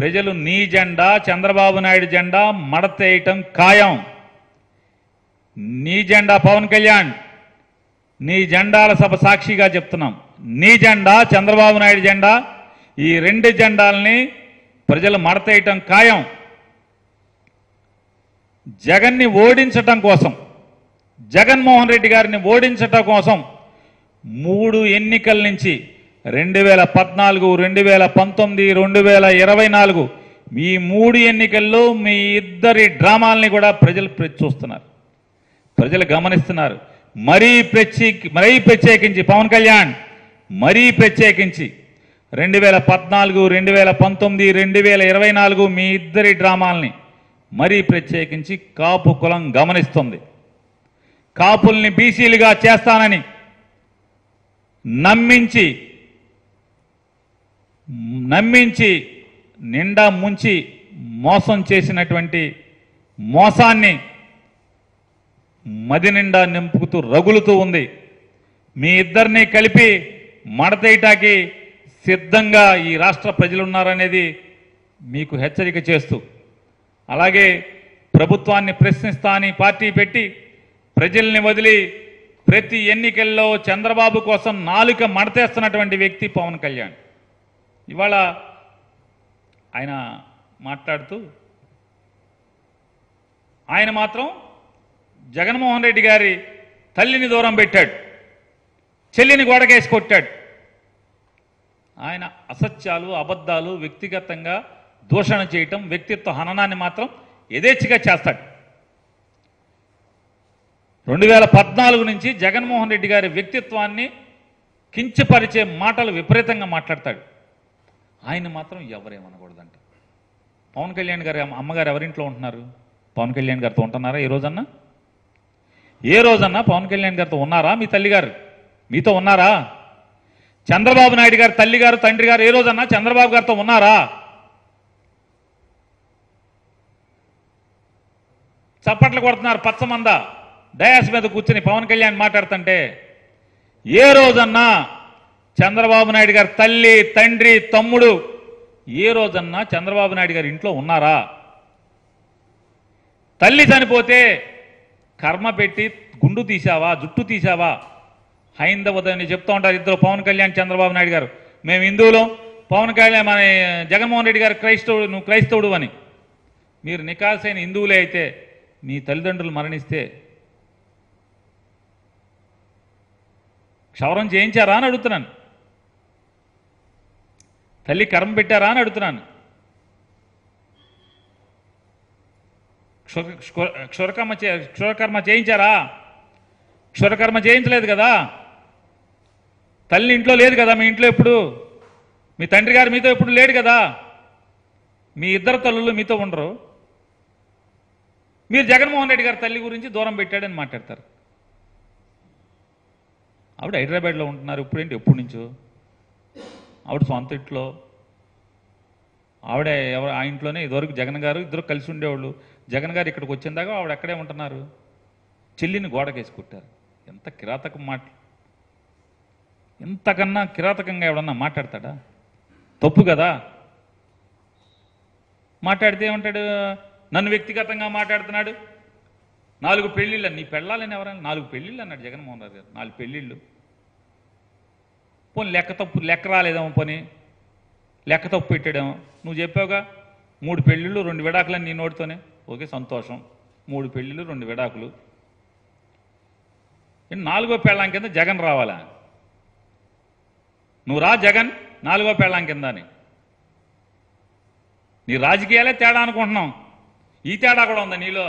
ప్రజలు నీ జెండా చంద్రబాబు నాయుడు జెండా మడతేయటం ఖాయం. నీ జెండా పవన్ కళ్యాణ్, నీ జెండాల సభ సాక్షిగా చెప్తున్నాం. నీ జెండా చంద్రబాబు నాయుడు జెండా, ఈ రెండు జెండాలని ప్రజలు మడతేయటం ఖాయం. జగన్ని ఓడించటం కోసం, జగన్మోహన్ రెడ్డి గారిని ఓడించటం కోసం 3 ఎన్నికల నుంచి 2014, 2019, 2024 ఈ 3 ఎన్నికల్లో మీ ఇద్దరి డ్రామాలని కూడా ప్రజలు చూస్తున్నారు, ప్రజలు గమనిస్తున్నారు. మరీ ప్రత్యేకించి పవన్ కళ్యాణ్, మరీ ప్రత్యేకించి 2014, 2019, 2024 మీ ఇద్దరి డ్రామాల్ని మరీ ప్రత్యేకించి కాపు కులం గమనిస్తుంది. కాపుల్ని బీసీలుగా చేస్తానని నమ్మించి నిండా ముంచి మోసం చేసినటువంటి మోసాన్ని మది నిండా నింపుతూ రగులుతూ ఉంది. మీ ఇద్దరిని కలిపి మడతేయటానికి సిద్ధంగా ఈ రాష్ట్ర ప్రజలున్నారనేది మీకు హెచ్చరిక చేస్తూ, అలాగే ప్రభుత్వాన్ని ప్రశ్నిస్తా అని పార్టీ పెట్టి ప్రజల్ని వదిలి ప్రతి ఎన్నికల్లో చంద్రబాబు కోసం నాలుక మడతేస్తున్నటువంటి వ్యక్తి పవన్ కళ్యాణ్. ఇవాళ ఆయన మాట్లాడుతూ ఆయన మాత్రం జగన్మోహన్ రెడ్డి గారి తల్లిని దూరం పెట్టాడు, చెల్లిని గోడకేసి కొట్టాడు. ఆయన అసత్యాలు, అబద్ధాలు, వ్యక్తిగతంగా దూషణ చేయటం, వ్యక్తిత్వ హననాన్ని మాత్రం యథేచ్ఛగా చేస్తాడు. 2014 నుంచి జగన్మోహన్ రెడ్డి గారి వ్యక్తిత్వాన్ని కించపరిచే మాటలు విపరీతంగా మాట్లాడతాడు. ఆయన మాత్రం ఎవరేమనకూడదంట. పవన్ కళ్యాణ్ గారి అమ్మగారు ఎవరింట్లో ఉంటున్నారు? పవన్ కళ్యాణ్ గారితో ఉంటున్నారా? ఏ రోజన్నా పవన్ కళ్యాణ్ గారితో ఉన్నారా? మీ తల్లిగారు మీతో ఉన్నారా? చంద్రబాబు నాయుడు గారి తల్లిగారు, తండ్రి గారు ఏ రోజన్నా చంద్రబాబు గారితో ఉన్నారా? చప్పట్లు కొడుతున్నారు పచ్చమంద డయాస్ మీద కూర్చుని పవన్ కళ్యాణ్ మాట్లాడుతుంటే. ఏ రోజన్నా చంద్రబాబు నాయుడు గారి తల్లి, తండ్రి, తమ్ముడు ఏ రోజన్నా చంద్రబాబు నాయుడు గారి ఇంట్లో ఉన్నారా? తల్లి చనిపోతే కర్మ పెట్టి గుండు తీసావా, జుట్టు తీసావా? హైందవదని చెప్తూ ఉంటారు ఇద్దరు, పవన్ కళ్యాణ్, చంద్రబాబు నాయుడు గారు. మేము హిందువులం, పవన్ కళ్యాణ్ మన జగన్మోహన్ రెడ్డి గారు క్రైస్తవుడు, నువ్వు క్రైస్తవుడు అని. మీరు నికాల్సైన హిందువులే అయితే మీ తల్లిదండ్రులు మరణిస్తే క్షౌరం చేయించారా అని అడుగుతున్నాను. తల్లి కర్మ పెట్టారా అని అడుగుతున్నాను. క్షురకర్మ చేయించారా? క్షురకర్మ చేయించలేదు కదా. తల్లి ఇంట్లో లేదు కదా మీ ఇంట్లో ఎప్పుడు. మీ తండ్రి గారు మీతో ఎప్పుడు లేడు కదా. మీ ఇద్దరు తల్లులు మీతో ఉండరు. మీరు జగన్మోహన్ రెడ్డి గారి తల్లి గురించి దూరం పెట్టాడని మాట్లాడతారు. ఆవిడ హైదరాబాద్లో ఉంటున్నారు. ఇప్పుడేంటి, ఎప్పటి నుంచో ఆవిడ సొంత ఇంట్లో ఆవిడ ఆ ఇంట్లోనే ఇదివరకు జగన్ గారు ఇద్దరు కలిసి ఉండేవాళ్ళు. జగన్ గారు ఇక్కడికి వచ్చిందాక ఆవిడ అక్కడే ఉంటున్నారు. చెల్లిని గోడకేసి కొట్టారు. ఎంత కిరాతకం మాట! ఇంతకన్నా కిరాతకంగా ఎవడన్నా మాట్లాడతాడా? తప్పు కదా. మాట్లాడితే ఏమంటాడు? నన్ను వ్యక్తిగతంగా మాట్లాడుతున్నాడు. 4 పెళ్ళిళ్ళు. నీ పెళ్ళాలని ఎవరైనా 4 పెళ్ళిళ్ళు అన్నాడు జగన్మోహన్ రెడ్డి గారు. 4 పెళ్ళిళ్ళు. పోనీ లెక్క రాలేదేమో, పోనీ లెక్క తప్పు పెట్టాడేమో. నువ్వు చెప్పావుగా 3 పెళ్ళిళ్ళు 2 విడాకులని నీ నోటితోనే. ఓకే, సంతోషం. 3 పెళ్ళిళ్ళు 2 విడాకులు. 4వ పెళ్ళాం కింద జగన్ రావాలా? నువ్వు రా జగన్ 4వ పెళ్ళాం కింద అని. నీ రాజకీయాలే తేడా అనుకుంటున్నాం. ఈ తేడా కూడా ఉందా నీలో?